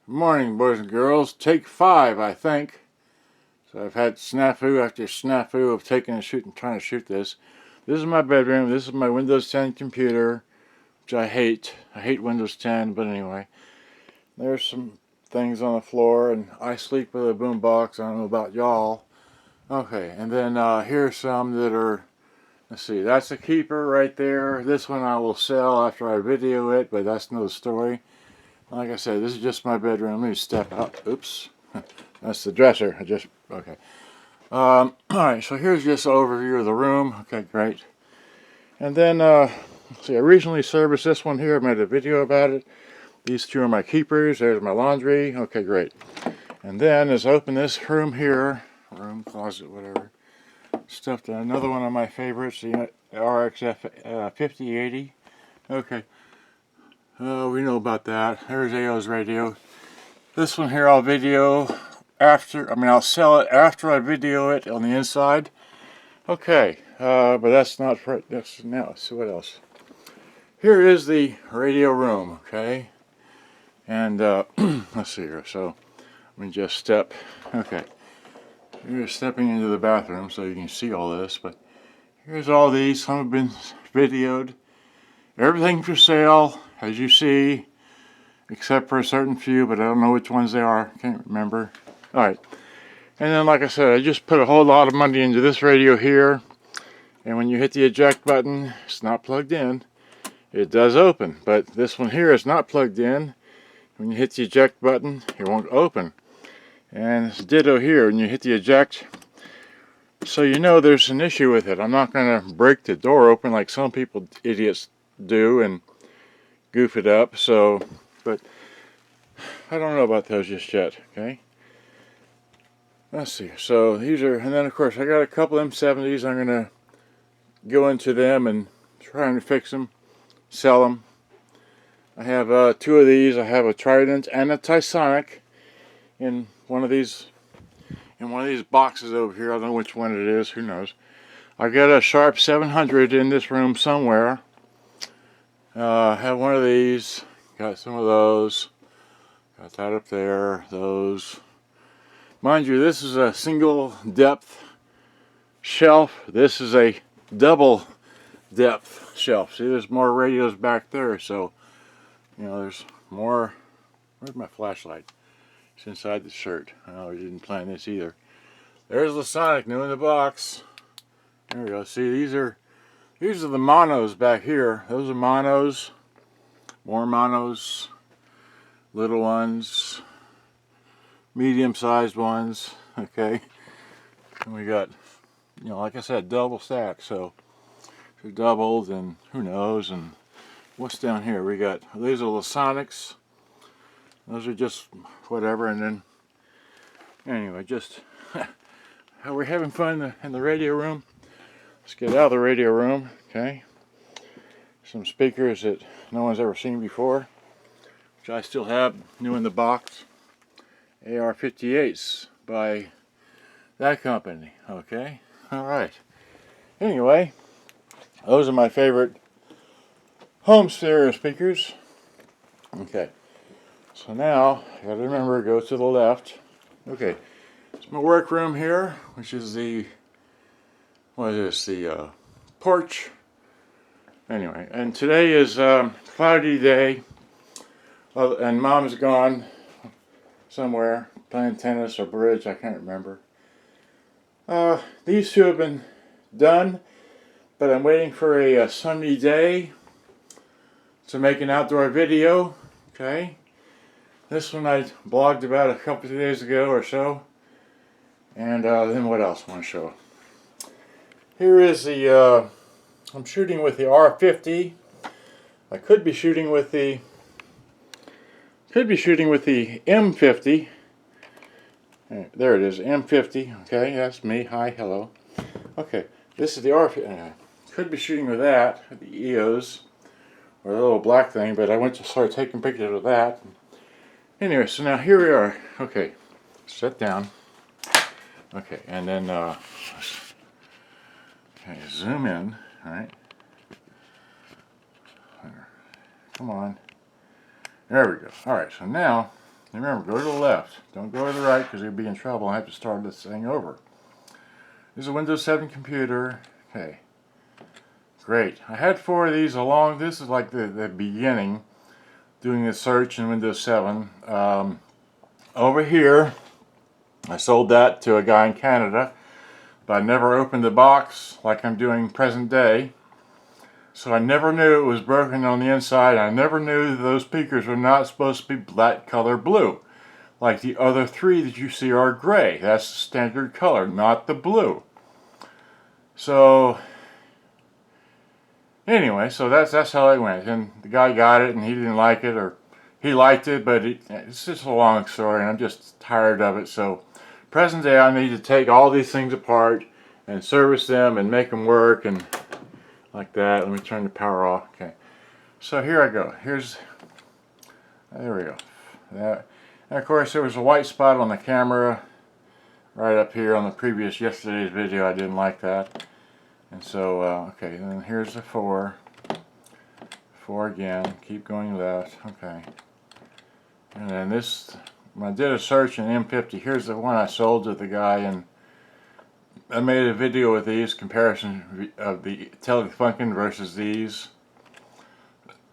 Good morning, boys and girls. Take 5, I think. So I've had snafu after snafu of taking a shoot and trying to shoot this. This is my bedroom. This is my Windows 10 computer, which I hate. I hate Windows 10, but anyway. There's some things on the floor, and I sleep with a boombox. I don't know about y'all. Okay, and then here's some that are, let's see, that's a keeper right there. This one I will sell after I video it, but that's another story. Like I said, this is just my bedroom. Let me step out. Oops. That's the dresser. Okay. Alright, so here's just an overview of the room. Okay, great. And then, see, I recently serviced this one here. I made a video about it. These two are my keepers. There's my laundry. Okay, great. And then, as I open this room here, room, closet, whatever, stuffed another one of my favorites, the RX-50 Okay. We know about that. There's AO's radio. This one here I'll video after, I'll sell it after I video it on the inside. Okay, but that's not for, that's now, so what else? Here is the radio room, okay? And, let's see here, so, let me just step, okay. You're stepping into the bathroom so you can see all this, but here's all these, some have been videoed. Everything for sale, as you see, except for a certain few, but I don't know which ones they are. Can't remember. Alright. And then, like I said, I just put a whole lot of money into this radio here. And when you hit the eject button, it's not plugged in. It does open. But this one here is not plugged in. When you hit the eject button, it won't open. And it's ditto here. When you hit the eject, so you know there's an issue with it. I'm not going to break the door open like some people, idiots, do and goof it up. So, but I don't know about those just yet, okay? Let's see, so these are, and then of course I got a couple M70s. I'm going to go into them and try and fix them, sell them. I have two of these. I have a Trident and a Tysonic in one of these boxes over here. I don't know which one it is, who knows. I've got a Sharp 700 in this room somewhere. I have one of these, got some of those, got that up there, those. Mind you, this is a single depth shelf. This is a double depth shelf. See, there's more radios back there, so, you know, there's more. Where's my flashlight? It's inside the shirt. Oh, we didn't plan this either. There's the Sonic, new in the box. There we go. See, these are the monos back here. Those are monos. More monos. Little ones. Medium-sized ones. Okay. And we got, you know, like I said, double stack. So, if they're doubled, and who knows. And what's down here? We got, these are the Sonics. Those are just whatever. And then, anyway, just, we're having fun in the radio room. Let's get out of the radio room, okay? Some speakers that no one's ever seen before, which I still have, new in the box. AR-58s by that company, okay? Alright. Anyway, those are my favorite home stereo speakers. Okay. So now, I gotta remember, go to the left. Okay. It's my work room here, which is the, what is this, the porch. Anyway, and today is a cloudy day, and Mom's gone somewhere, playing tennis or bridge, I can't remember. These two have been done, but I'm waiting for a sunny day to make an outdoor video, okay? This one I blogged about a couple of days ago or so, and then what else I want to show? Here is the, I'm shooting with the R50. I could be shooting with the M50. There it is, M50. Okay, that's me. Hi, hello. Okay, this is the R50. Could be shooting with that, the EOS, or the little black thing, but I went to start taking pictures of that. Anyway, so now here we are. Okay, sit down. Okay, and then okay, zoom in. All right. Come on. There we go. All right, so now Remember, go to the left. Don't go to the right because you'll be in trouble. I have to start this thing over. This is a Windows 7 computer. Okay. Great. I had 4 of these along. This is like the beginning, doing the search in Windows 7. Over here, I sold that to a guy in Canada, but I never opened the box like I'm doing present day. So I never knew it was broken on the inside. I never knew those speakers were not supposed to be black color blue. Like the other 3 that you see are gray. That's the standard color, not the blue. So anyway, so that's how it went. And the guy got it and he didn't like it, or he liked it, but it's just a long story and I'm just tired of it. So present day I need to take all these things apart and service them and make them work and like that. Let me turn the power off. Okay. So here I go. There we go. That. And of course there was a white spot on the camera right up here on the yesterday's video. I didn't like that. And so, okay, and then here's the 4. 4 again. Keep going left. Okay. And then this, when I did a search in M50, here's the one I sold to the guy, and I made a video with these, comparison of the Telefunken versus these.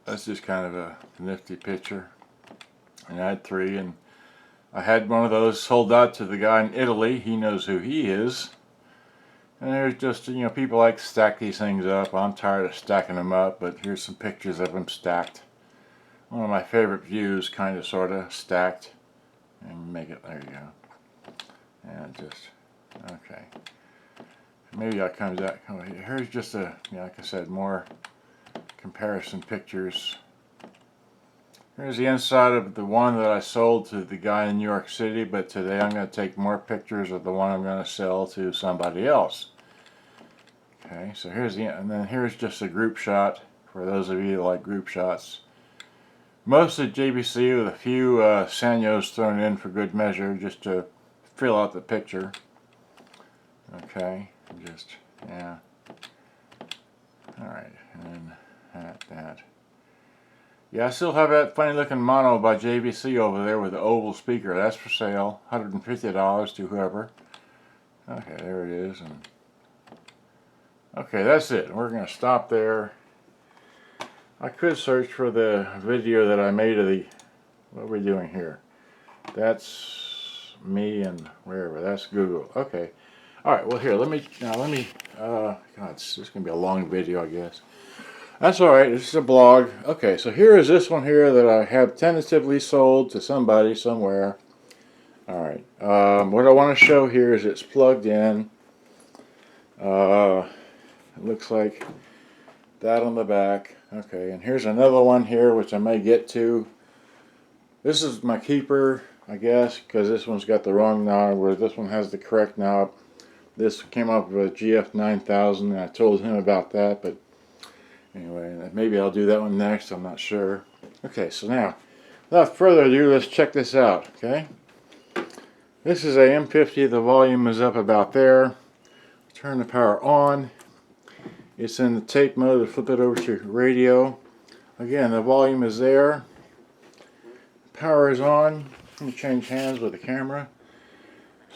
That's just kind of a nifty picture. And I had 3, and I had one of those sold out to the guy in Italy. He knows who he is. And there's just, you know, people like to stack these things up. I'm tired of stacking them up, but here's some pictures of them stacked. One of my favorite views, kind of, sort of, stacked. And make it, there you go. And just, okay. Maybe I comes out, here's just a, you know, like I said, more comparison pictures. Here's the inside of the one that I sold to the guy in New York City, but today I'm going to take more pictures of the one I'm going to sell to somebody else. Okay, so here's the, and then here's just a group shot for those of you that like group shots. Mostly JVC with a few Sanyos thrown in for good measure, just to fill out the picture. Okay, just, yeah. Alright, and then that. Yeah, I still have that funny looking mono by JVC over there with the oval speaker. That's for sale, $150 to whoever. Okay, there it is. And okay, that's it. We're going to stop there. I could search for the video that I made of the, what are we doing here? That's me and wherever. That's Google. Okay. Alright, well here, let me, God, this is going to be a long video, I guess. That's alright, this is a blog. Okay, so here is this one here that I have tentatively sold to somebody somewhere. Alright, what I want to show here is it's plugged in. It looks like that on the back. Okay, and here's another one here which I may get to. This is my keeper, I guess, because this one's got the wrong knob, where this one has the correct knob. This came up with a GF9000, and I told him about that, but anyway, maybe I'll do that one next, I'm not sure. Okay, so now, without further ado, let's check this out, okay? This is a M50, the volume is up about there. Turn the power on. It's in the tape mode, flip it over to radio. Again, the volume is there. Power is on. Let me change hands with the camera.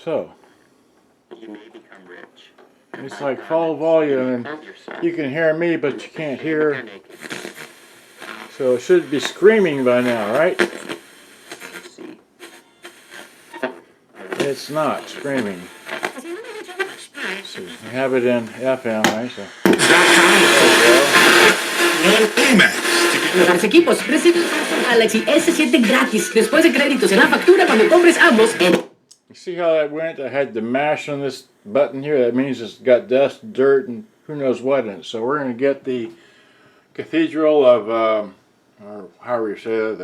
So, you may become rich. It's like full volume, and you can hear me, but you can't hear. So it should be screaming by now, right? It's not screaming. See, we have it in FM, right? So. Los equipos reciben Samsung Galaxy S7 gratis después de créditos en la factura cuando compres ambos en... You see how that went? I had to mash on this button here. That means it's got dust, dirt, and who knows what in it. So we're going to get the cathedral of, or however you say it,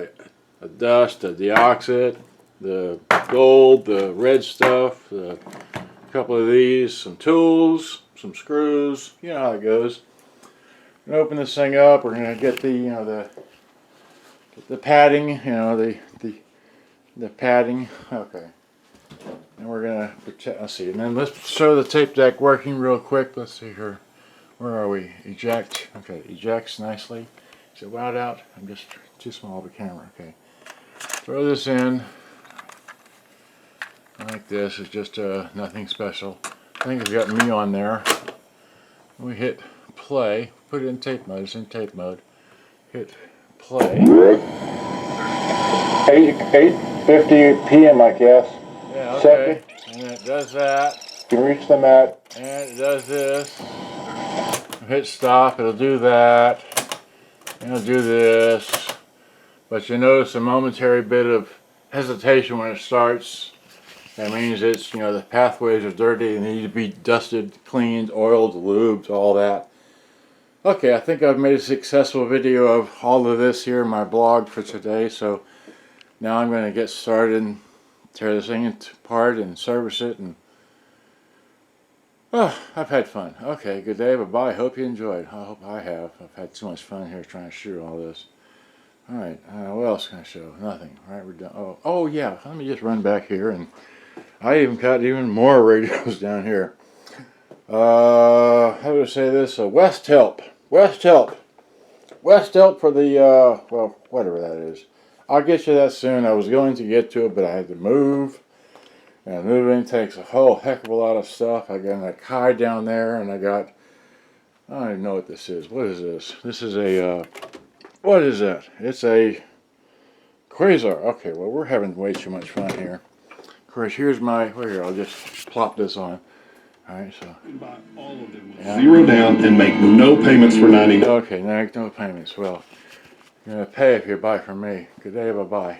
the dust, the deoxide, the gold, the red stuff, a couple of these, some tools, some screws. You know how it goes. We're going to open this thing up. We're going to get the, you know, the padding, you know, the padding. Okay. And we're going to protect, let's see, and then let's show the tape deck working real quick. Let's see here. Where are we? Eject. Okay, ejects nicely. Is it wound out? I'm just too small of a camera. Okay. Throw this in. like this. It's just nothing special. I think I've got me on there. We hit play, put it in tape mode. It's in tape mode. Hit play. 8:50 p.m. I guess. Yeah, okay. And it does that. You can reach the mat. And it does this. Hit stop. It'll do that. And it'll do this. But you notice a momentary bit of hesitation when it starts. That means it's, you know, the pathways are dirty and need to be dusted, cleaned, oiled, lubed, all that. Okay, I think I've made a successful video of all of this here in my blog for today. So now I'm going to get started and tear this thing apart and service it. And oh, I've had fun. Okay, good day, bye-bye. Hope you enjoyed. I hope I have. I've had too much fun here trying to shoot all this. Alright, what else can I show? Nothing. Alright, we're done. Oh yeah, let me just run back here, and I even got even more radios down here. How do I say this? West Help. West Help. West Help for the, well, whatever that is. I'll get you that soon. I was going to get to it, but I had to move. And moving takes a whole heck of a lot of stuff. I got a Kai down there, and I don't even know what this is. What is this? This is a, what is that? It's a Quasar. Okay, well, we're having way too much fun here. Of course, here's my, well, here, I'll just plop this on. Alright, so. Buy all of them with zero down and make no payments for 90 days. Okay, no payments. Well, you're going to pay if you buy from me. Good day, bye-bye.